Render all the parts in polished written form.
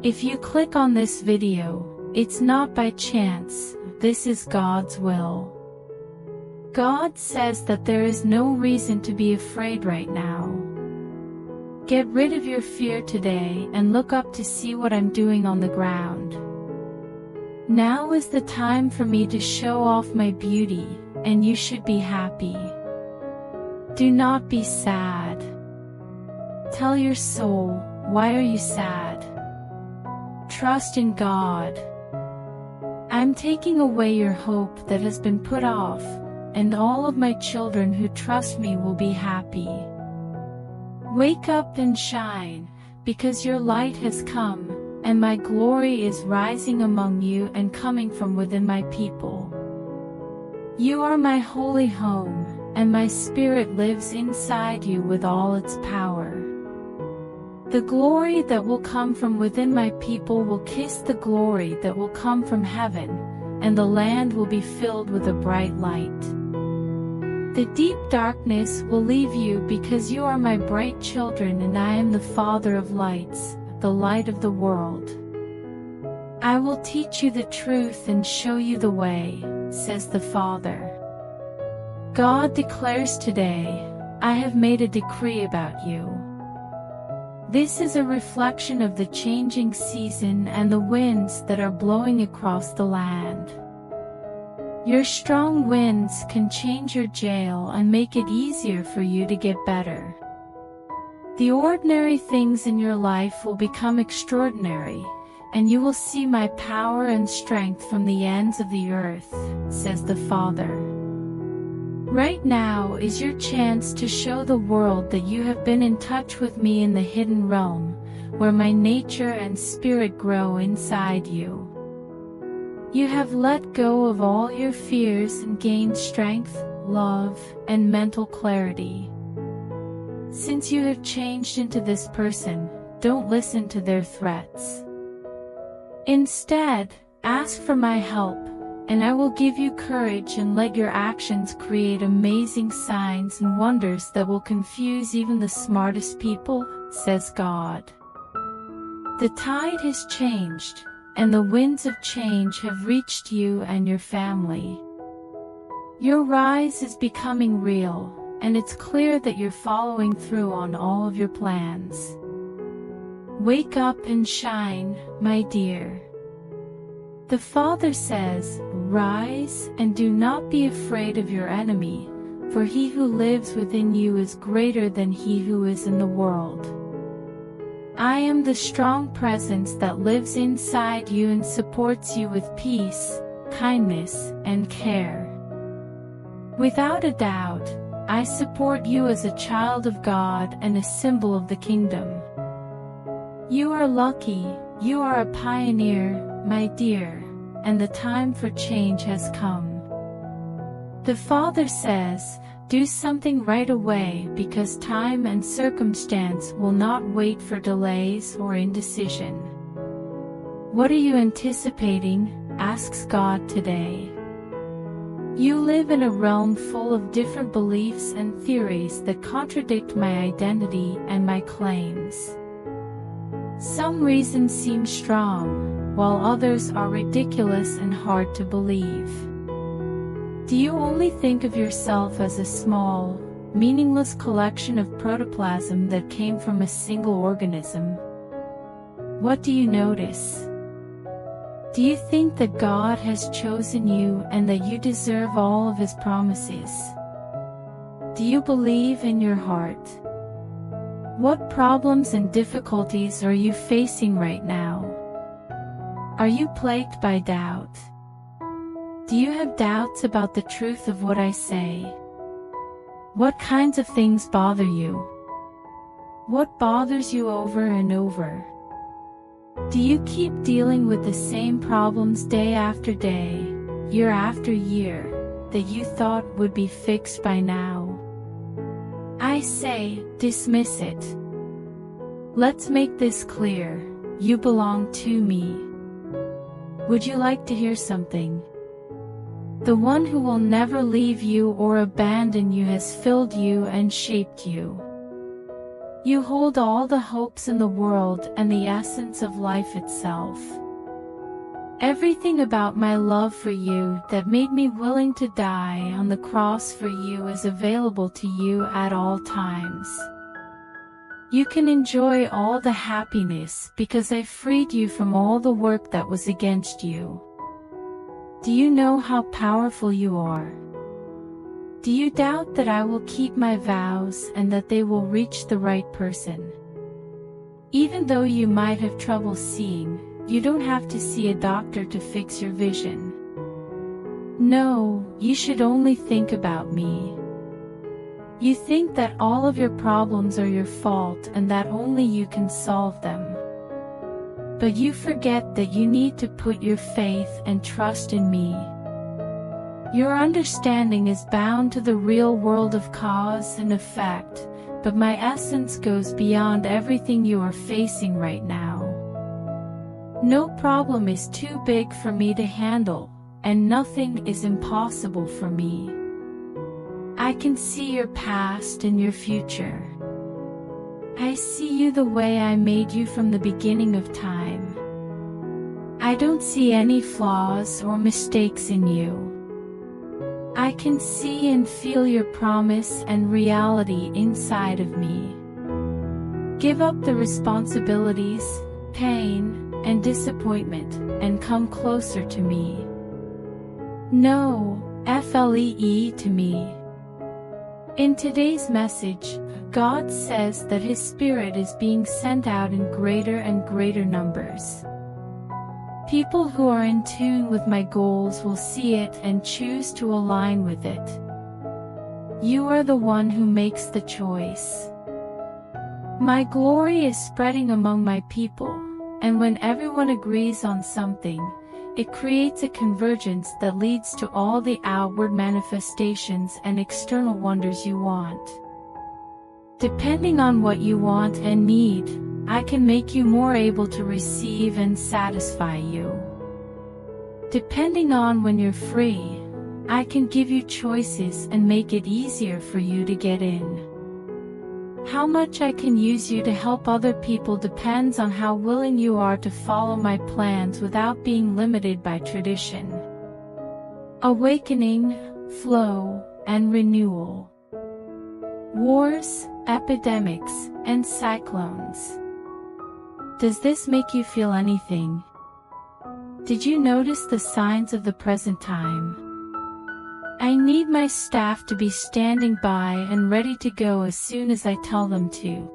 If you click on this video, it's not by chance, this is God's will. God says that there is no reason to be afraid right now. Get rid of your fear today and look up to see what I'm doing on the ground. Now is the time for me to show off my beauty, and you should be happy. Do not be sad. Tell your soul, why are you sad? Trust in God. I'm taking away your hope that has been put off, and all of my children who trust me will be happy. Wake up and shine, because your light has come, and my glory is rising among you and coming from within my people. You are my holy home, and my spirit lives inside you with all its power. The glory that will come from within my people will kiss the glory that will come from heaven, and the land will be filled with a bright light. The deep darkness will leave you because you are my bright children, and I am the Father of lights, the light of the world. I will teach you the truth and show you the way, says the Father. God declares today, I have made a decree about you. This is a reflection of the changing season and the winds that are blowing across the land. Your strong winds can change your jail and make it easier for you to get better. The ordinary things in your life will become extraordinary, and you will see my power and strength from the ends of the earth, says the Father. Right now is your chance to show the world that you have been in touch with me in the hidden realm, where my nature and spirit grow inside you. You have let go of all your fears and gained strength, love, and mental clarity. Since you have changed into this person, don't listen to their threats. Instead, ask for my help, and I will give you courage and let your actions create amazing signs and wonders that will confuse even the smartest people, says God. The tide has changed, and the winds of change have reached you and your family. Your rise is becoming real, and it's clear that you're following through on all of your plans. Wake up and shine, my dear. The Father says, rise and do not be afraid of your enemy, for he who lives within you is greater than he who is in the world. I am the strong presence that lives inside you and supports you with peace, kindness, and care. Without a doubt, I support you as a child of God and a symbol of the kingdom. You are lucky, you are a pioneer, my dear, and the time for change has come. The Father says, do something right away because time and circumstance will not wait for delays or indecision. What are you anticipating? Asks God today. You live in a realm full of different beliefs and theories that contradict my identity and my claims. Some reasons seem strong, while others are ridiculous and hard to believe. Do you only think of yourself as a small, meaningless collection of protoplasm that came from a single organism? What do you notice? Do you think that God has chosen you and that you deserve all of His promises? Do you believe in your heart? What problems and difficulties are you facing right now? Are you plagued by doubt? Do you have doubts about the truth of what I say? What kinds of things bother you? What bothers you over and over? Do you keep dealing with the same problems day after day, year after year, that you thought would be fixed by now? I say, dismiss it. Let's make this clear, you belong to me. Would you like to hear something? The one who will never leave you or abandon you has filled you and shaped you. You hold all the hopes in the world and the essence of life itself. Everything about my love for you that made me willing to die on the cross for you is available to you at all times. You can enjoy all the happiness because I freed you from all the work that was against you. Do you know how powerful you are? Do you doubt that I will keep my vows and that they will reach the right person? Even though you might have trouble seeing, you don't have to see a doctor to fix your vision. No, you should only think about me. You think that all of your problems are your fault and that only you can solve them. But you forget that you need to put your faith and trust in me. Your understanding is bound to the real world of cause and effect, but my essence goes beyond everything you are facing right now. No problem is too big for me to handle, and nothing is impossible for me. I can see your past and your future. I see you the way I made you from the beginning of time. I don't see any flaws or mistakes in you. I can see and feel your promise and reality inside of me. Give up the responsibilities, pain, and disappointment, and come closer to me. No, FLEE to me. In today's message, God says that His Spirit is being sent out in greater and greater numbers. People who are in tune with my goals will see it and choose to align with it. You are the one who makes the choice. My glory is spreading among my people, and when everyone agrees on something, it creates a convergence that leads to all the outward manifestations and external wonders you want. Depending on what you want and need, I can make you more able to receive and satisfy you. Depending on when you're free, I can give you choices and make it easier for you to get in. How much I can use you to help other people depends on how willing you are to follow my plans without being limited by tradition. Awakening, flow, and renewal. Wars, epidemics, and cyclones. Does this make you feel anything? Did you notice the signs of the present time? I need my staff to be standing by and ready to go as soon as I tell them to.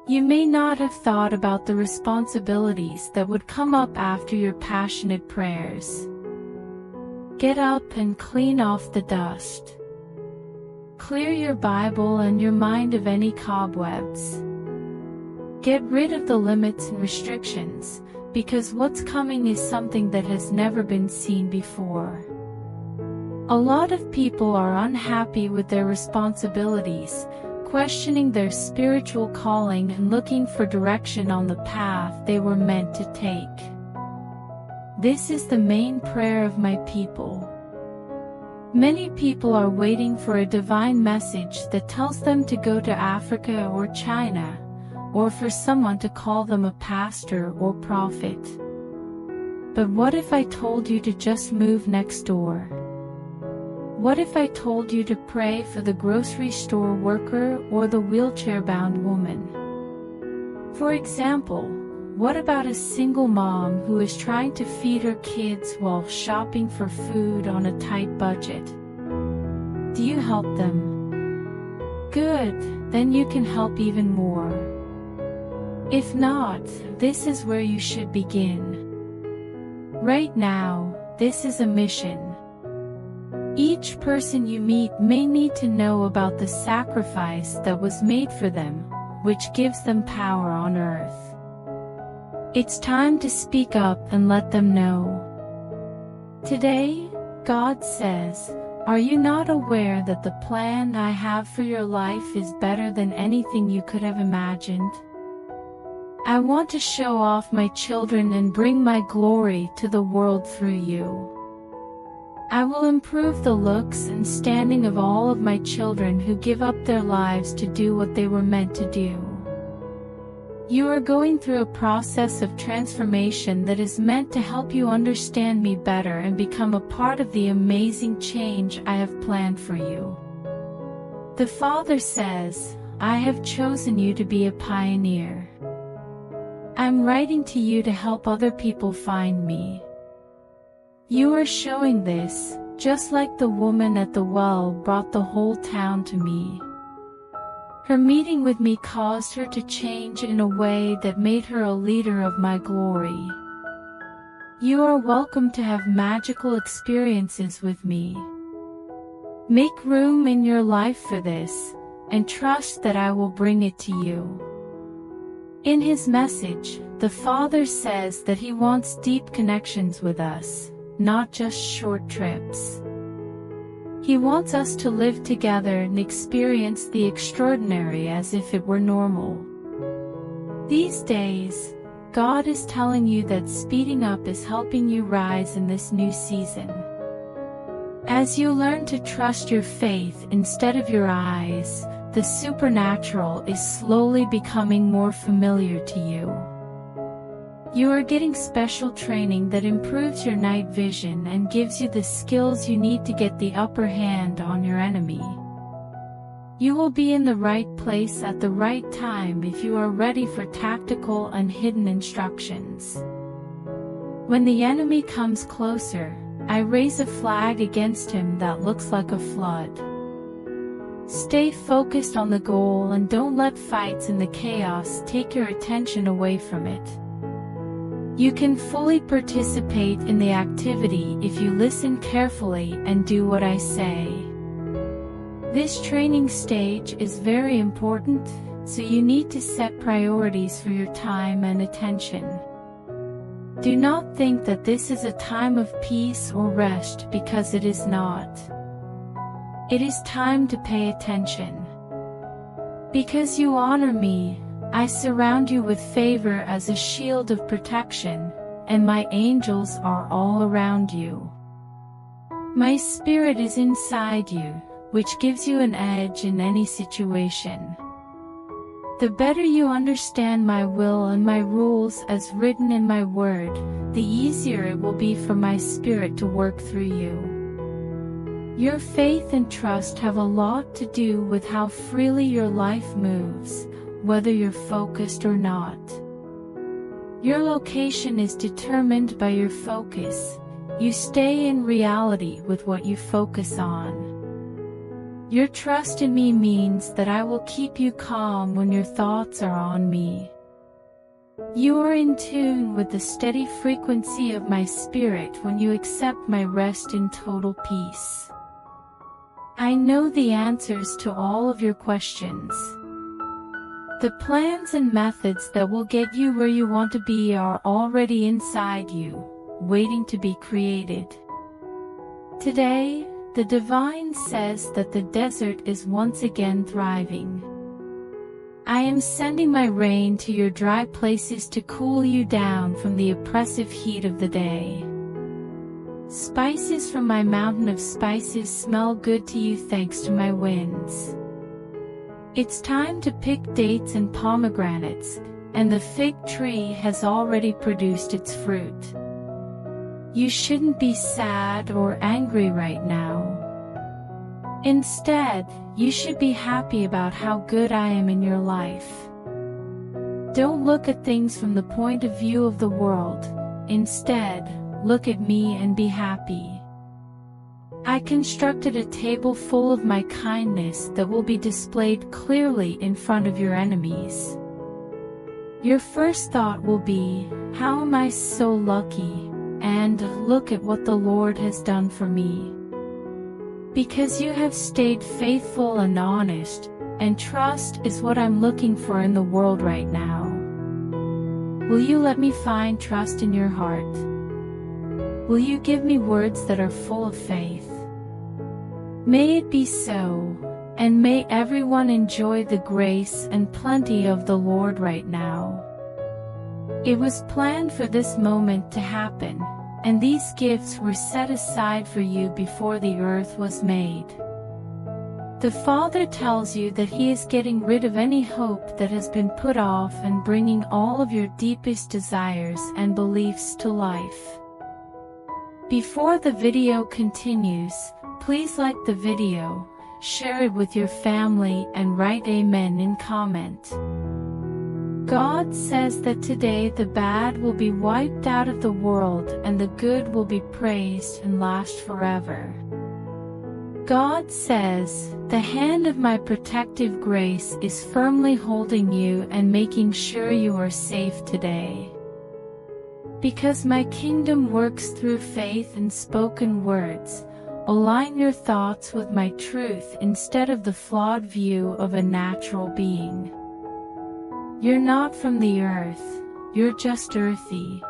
You may not have thought about the responsibilities that would come up after your passionate prayers. Get up and clean off the dust. Clear your Bible and your mind of any cobwebs. Get rid of the limits and restrictions, because what's coming is something that has never been seen before. A lot of people are unhappy with their responsibilities, questioning their spiritual calling and looking for direction on the path they were meant to take. This is the main prayer of my people. Many people are waiting for a divine message that tells them to go to Africa or China, or for someone to call them a pastor or prophet. But what if I told you to just move next door? What if I told you to pray for the grocery store worker or the wheelchair-bound woman? For example, what about a single mom who is trying to feed her kids while shopping for food on a tight budget? Do you help them? Good, then you can help even more. If not, this is where you should begin. Right now, this is a mission. Each person you meet may need to know about the sacrifice that was made for them, which gives them power on earth. It's time to speak up and let them know. Today, God says, are you not aware that the plan I have for your life is better than anything you could have imagined? I want to show off my children and bring my glory to the world through you. I will improve the looks and standing of all of my children who give up their lives to do what they were meant to do. You are going through a process of transformation that is meant to help you understand me better and become a part of the amazing change I have planned for you. The Father says, I have chosen you to be a pioneer. I'm writing to you to help other people find me. You are showing this, just like the woman at the well brought the whole town to me. Her meeting with me caused her to change in a way that made her a leader of my glory. You are welcome to have magical experiences with me. Make room in your life for this, and trust that I will bring it to you. In his message, the Father says that he wants deep connections with us, not just short trips. He wants us to live together and experience the extraordinary as if it were normal. These days, God is telling you that speeding up is helping you rise in this new season. As you learn to trust your faith instead of your eyes, the supernatural is slowly becoming more familiar to you. You are getting special training that improves your night vision and gives you the skills you need to get the upper hand on your enemy. You will be in the right place at the right time if you are ready for tactical and hidden instructions. When the enemy comes closer, I raise a flag against him that looks like a flood. Stay focused on the goal and don't let fights and the chaos take your attention away from it. You can fully participate in the activity if you listen carefully and do what I say. This training stage is very important, so you need to set priorities for your time and attention. Do not think that this is a time of peace or rest, because it is not. It is time to pay attention. Because you honor me, I surround you with favor as a shield of protection, and my angels are all around you. My spirit is inside you, which gives you an edge in any situation. The better you understand my will and my rules as written in my word, the easier it will be for my spirit to work through you. Your faith and trust have a lot to do with how freely your life moves, whether you're focused or not. Your location is determined by your focus. You stay in reality with what you focus on. Your trust in me means that I will keep you calm when your thoughts are on me. You are in tune with the steady frequency of my spirit when you accept my rest in total peace. I know the answers to all of your questions. The plans and methods that will get you where you want to be are already inside you, waiting to be created. Today, the Divine says that the desert is once again thriving. I am sending my rain to your dry places to cool you down from the oppressive heat of the day. Spices from my mountain of spices smell good to you thanks to my winds. It's time to pick dates and pomegranates, and the fig tree has already produced its fruit. You shouldn't be sad or angry right now. Instead, you should be happy about how good I am in your life. Don't look at things from the point of view of the world. Instead, look at me and be happy. I constructed a table full of my kindness that will be displayed clearly in front of your enemies. Your first thought will be, how am I so lucky? And look at what the Lord has done for me. Because you have stayed faithful and honest, and trust is what I'm looking for in the world right now. Will you let me find trust in your heart? Will you give me words that are full of faith? May it be so, and may everyone enjoy the grace and plenty of the Lord right now. It was planned for this moment to happen, and these gifts were set aside for you before the earth was made. The Father tells you that He is getting rid of any hope that has been put off and bringing all of your deepest desires and beliefs to life. Before the video continues, please like the video, share it with your family, and write Amen in comment. God says that today the bad will be wiped out of the world and the good will be praised and last forever. God says, "The hand of my protective grace is firmly holding you and making sure you are safe today. Because my kingdom works through faith and spoken words, align your thoughts with my truth instead of the flawed view of a natural being. You're not from the earth, you're just earthy.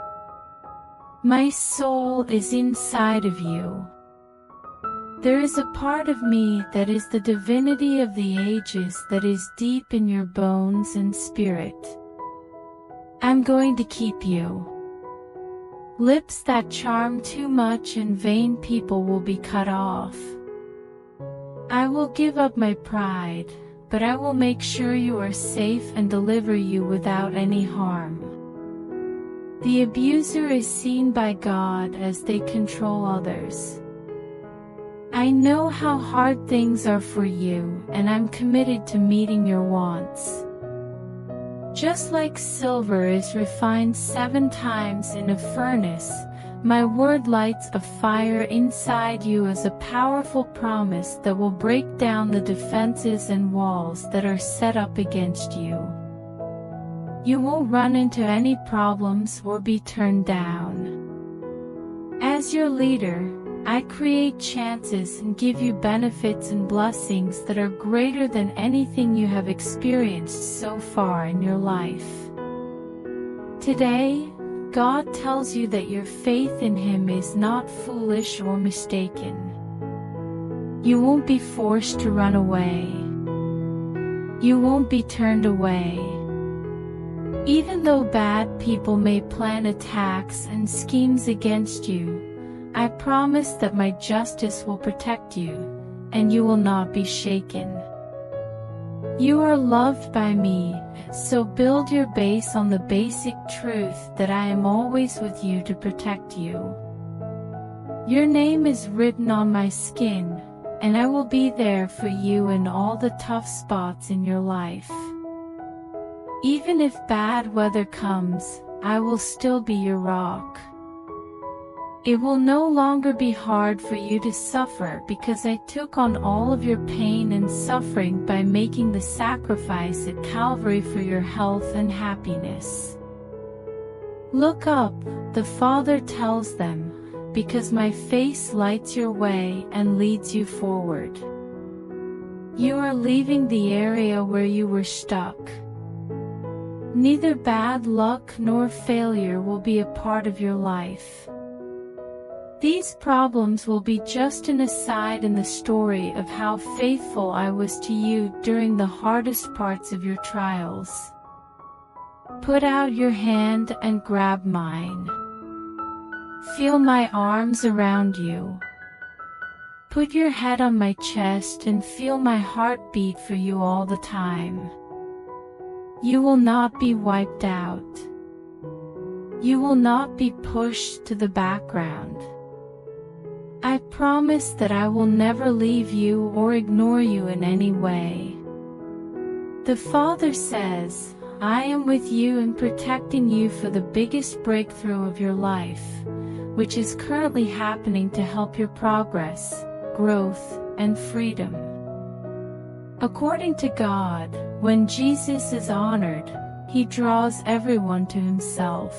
My soul is inside of you. There is a part of me that is the divinity of the ages that is deep in your bones and spirit. I'm going to keep you. Lips that charm too much and vain people will be cut off. I will give up my pride, but I will make sure you are safe and deliver you without any harm." The abuser is seen by God as they control others. I know how hard things are for you, and I'm committed to meeting your wants. Just like silver is refined 7 times in a furnace, my word lights a fire inside you as a powerful promise that will break down the defenses and walls that are set up against you. You won't run into any problems or be turned down. As your leader, I create chances and give you benefits and blessings that are greater than anything you have experienced so far in your life. Today, God tells you that your faith in Him is not foolish or mistaken. You won't be forced to run away. You won't be turned away. Even though bad people may plan attacks and schemes against you, I promise that my justice will protect you, and you will not be shaken. You are loved by me, so build your base on the basic truth that I am always with you to protect you. Your name is written on my skin, and I will be there for you in all the tough spots in your life. Even if bad weather comes, I will still be your rock. It will no longer be hard for you to suffer because I took on all of your pain and suffering by making the sacrifice at Calvary for your health and happiness. Look up, the Father tells them, because my face lights your way and leads you forward. You are leaving the area where you were stuck. Neither bad luck nor failure will be a part of your life. These problems will be just an aside in the story of how faithful I was to you during the hardest parts of your trials. Put out your hand and grab mine. Feel my arms around you. Put your head on my chest and feel my heart beat for you all the time. You will not be wiped out. You will not be pushed to the background. I promise that I will never leave you or ignore you in any way. The Father says, I am with you and protecting you for the biggest breakthrough of your life, which is currently happening to help your progress, growth, and freedom. According to God, when Jesus is honored, He draws everyone to Himself.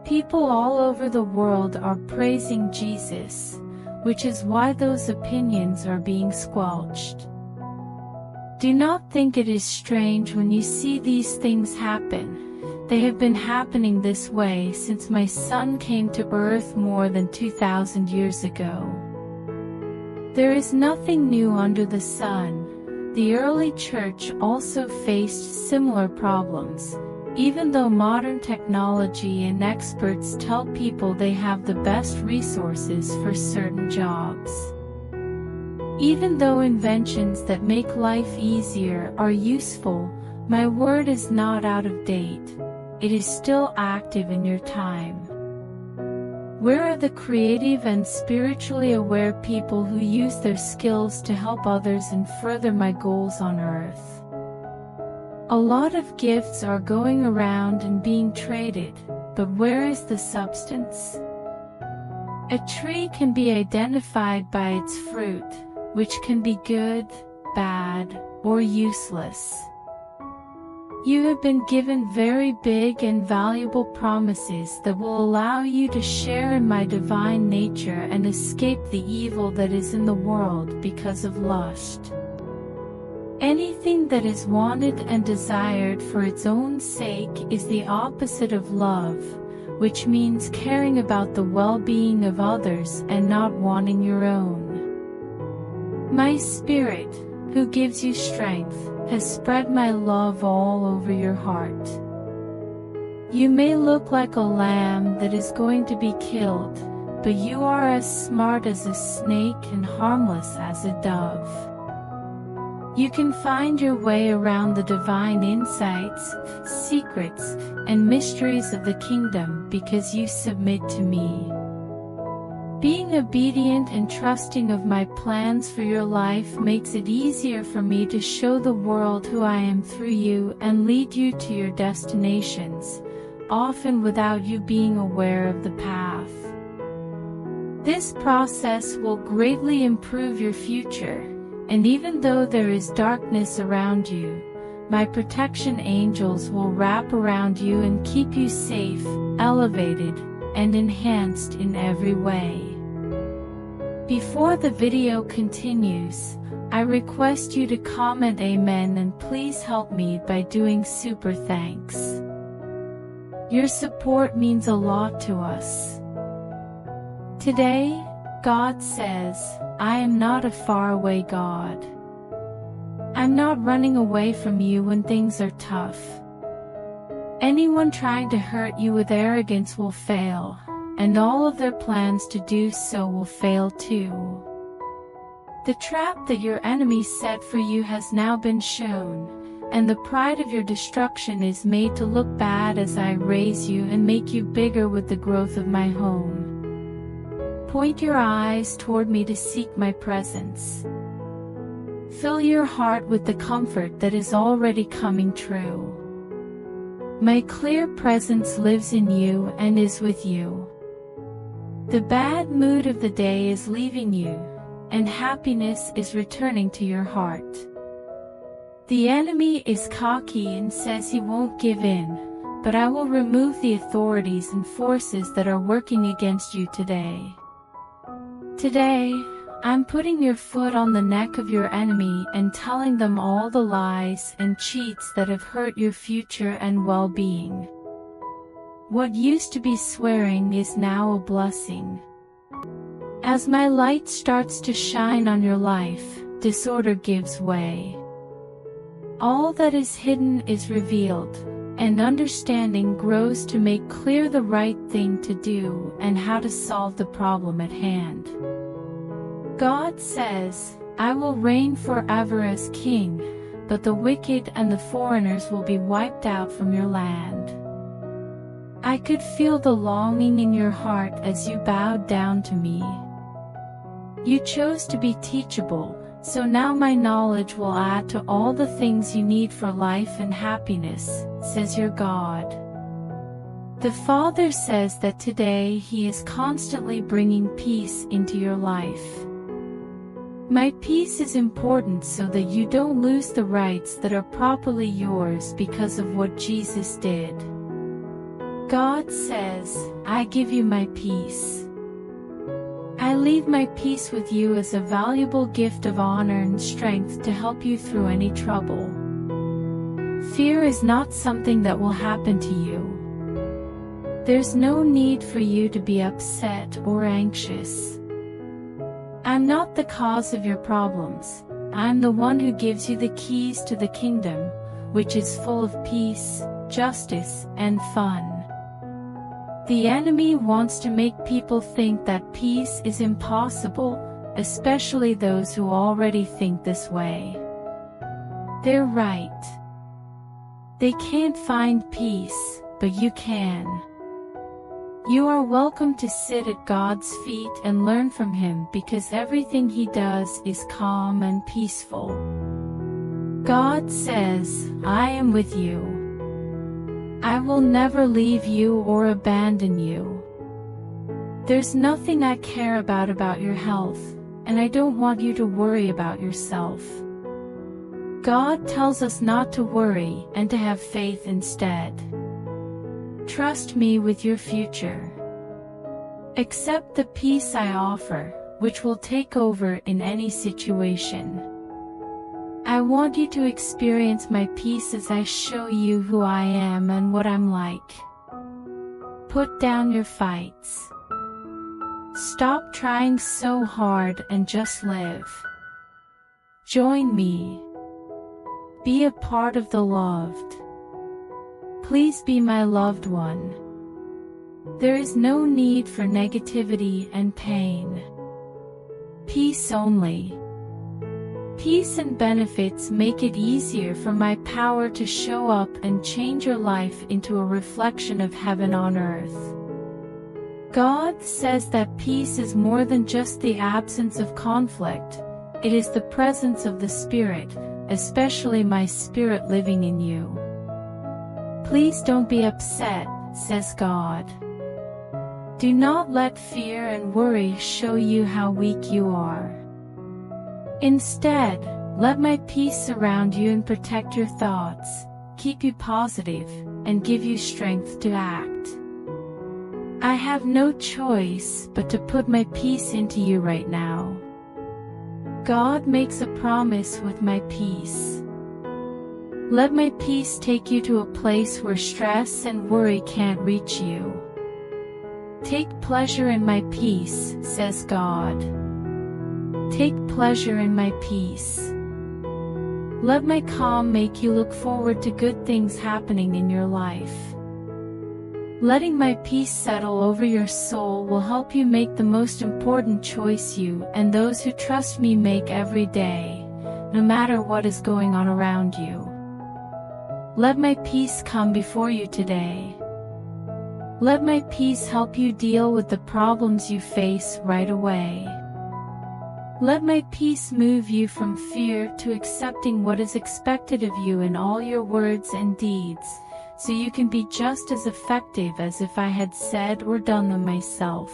People all over the world are praising Jesus, which is why those opinions are being squelched. Do not think it is strange when you see these things happen. They have been happening this way since my Son came to earth more than 2,000 years ago. There is nothing new under the sun. The early church also faced similar problems, Even though modern technology and experts tell people they have the best resources for certain jobs. Even though inventions that make life easier are useful, my word is not out of date. It is still active in your time. Where are the creative and spiritually aware people who use their skills to help others and further my goals on earth? A lot of gifts are going around and being traded, but where is the substance? A tree can be identified by its fruit, which can be good, bad, or useless. You have been given very big and valuable promises that will allow you to share in my divine nature and escape the evil that is in the world because of lust. Anything that is wanted and desired for its own sake is the opposite of love, which means caring about the well-being of others and not wanting your own. My Spirit, who gives you strength, has spread my love all over your heart. You may look like a lamb that is going to be killed, but you are as smart as a snake and harmless as a dove. You can find your way around the divine insights, secrets, and mysteries of the kingdom because you submit to me. Being obedient and trusting of my plans for your life makes it easier for me to show the world who I am through you and lead you to your destinations, often without you being aware of the path. This process will greatly improve your future. And even though there is darkness around you, my protection angels will wrap around you and keep you safe, elevated, and enhanced in every way. Before the video continues, I request you to comment Amen and please help me by doing super thanks. Your support means a lot to us. Today, God says, I am not a faraway God. I'm not running away from you when things are tough. Anyone trying to hurt you with arrogance will fail, and all of their plans to do so will fail too. The trap that your enemy set for you has now been shown, and the pride of your destruction is made to look bad as I raise you and make you bigger with the growth of my home. Point your eyes toward me to seek my presence. Fill your heart with the comfort that is already coming true. My clear presence lives in you and is with you. The bad mood of the day is leaving you, and happiness is returning to your heart. The enemy is cocky and says he won't give in, but I will remove the authorities and forces that are working against you today. Today, I'm putting your foot on the neck of your enemy and telling them all the lies and cheats that have hurt your future and well-being. What used to be swearing is now a blessing. As my light starts to shine on your life, disorder gives way. All that is hidden is revealed, and understanding grows to make clear the right thing to do and how to solve the problem at hand. God says, I will reign forever as king, but the wicked and the foreigners will be wiped out from your land. I could feel the longing in your heart as you bowed down to me. You chose to be teachable, so now my knowledge will add to all the things you need for life and happiness, says your God. The Father says that today He is constantly bringing peace into your life. My peace is important so that you don't lose the rights that are properly yours because of what Jesus did. God says, I give you my peace. I leave my peace with you as a valuable gift of honor and strength to help you through any trouble. Fear is not something that will happen to you. There's no need for you to be upset or anxious. I'm not the cause of your problems. I'm the one who gives you the keys to the kingdom, which is full of peace, justice, and fun. The enemy wants to make people think that peace is impossible, especially those who already think this way. They're right. They can't find peace, but you can. You are welcome to sit at God's feet and learn from Him because everything He does is calm and peaceful. God says, "I am with you. I will never leave you or abandon you." There's nothing I care about your health, and I don't want you to worry about yourself. God tells us not to worry and to have faith instead. Trust me with your future. Accept the peace I offer, which will take over in any situation. I want you to experience my peace as I show you who I am and what I'm like. Put down your fights. Stop trying so hard and just live. Join me. Be a part of the loved. Please be my loved one. There is no need for negativity and pain. Peace only. Peace and benefits make it easier for my power to show up and change your life into a reflection of heaven on earth. God says that peace is more than just the absence of conflict. It is the presence of the Spirit, especially my Spirit living in you. Please don't be upset, says God. Do not let fear and worry show you how weak you are. Instead, let my peace surround you and protect your thoughts, keep you positive, and give you strength to act. I have no choice but to put my peace into you right now. God makes a promise with my peace. Let my peace take you to a place where stress and worry can't reach you. Take pleasure in my peace, says God. Take pleasure in my peace. Let my calm make you look forward to good things happening in your life. Letting my peace settle over your soul will help you make the most important choice you and those who trust me make every day, no matter what is going on around you. Let my peace come before you today. Let my peace help you deal with the problems you face right away. Let my peace move you from fear to accepting what is expected of you in all your words and deeds, so you can be just as effective as if I had said or done them myself.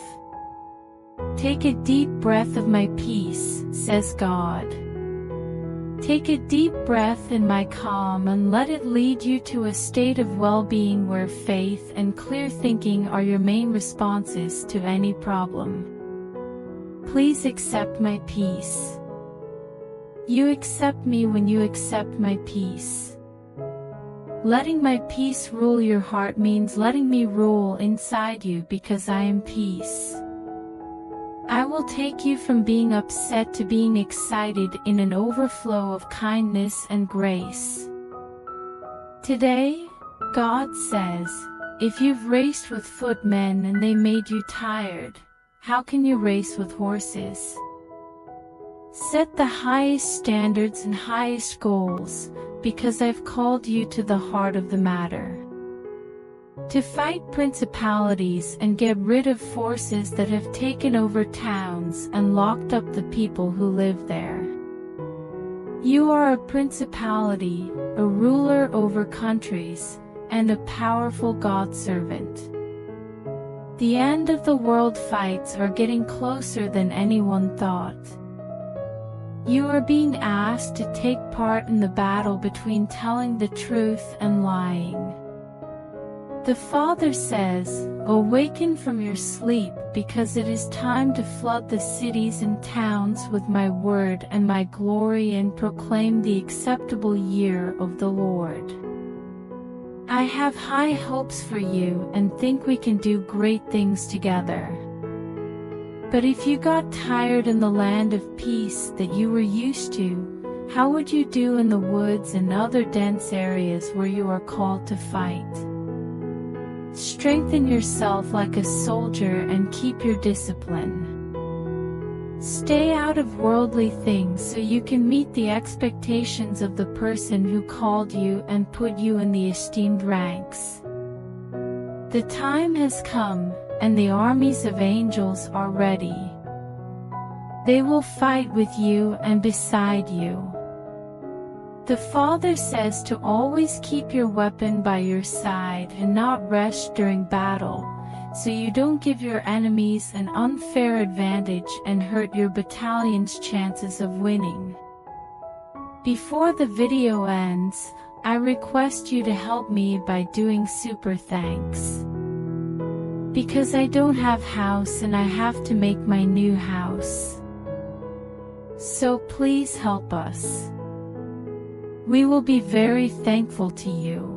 Take a deep breath of my peace, says God. Take a deep breath in my calm and let it lead you to a state of well-being where faith and clear thinking are your main responses to any problem. Please accept my peace. You accept me when you accept my peace. Letting my peace rule your heart means letting me rule inside you because I am peace. I will take you from being upset to being excited in an overflow of kindness and grace. Today, God says, if you've raced with footmen and they made you tired, how can you race with horses? Set the highest standards and highest goals, because I've called you to the heart of the matter. To fight principalities and get rid of forces that have taken over towns and locked up the people who live there. You are a principality, a ruler over countries, and a powerful God servant. The end of the world fights are getting closer than anyone thought. You are being asked to take part in the battle between telling the truth and lying. The Father says, awaken from your sleep, because it is time to flood the cities and towns with my word and my glory and proclaim the acceptable year of the Lord. I have high hopes for you and think we can do great things together. But if you got tired in the land of peace that you were used to, How would you do in the woods and other dense areas where you are called to fight? Strengthen yourself like a soldier and keep your discipline. Stay out of worldly things so you can meet the expectations of the person who called you and put you in the esteemed ranks. The time has come, and the armies of angels are ready. They will fight with you and beside you. The Father says to always keep your weapon by your side and not rush during battle, so you don't give your enemies an unfair advantage and hurt your battalion's chances of winning. Before the video ends, I request you to help me by doing super thanks. Because I don't have house and I have to make my new house. So please help us. We will be very thankful to you.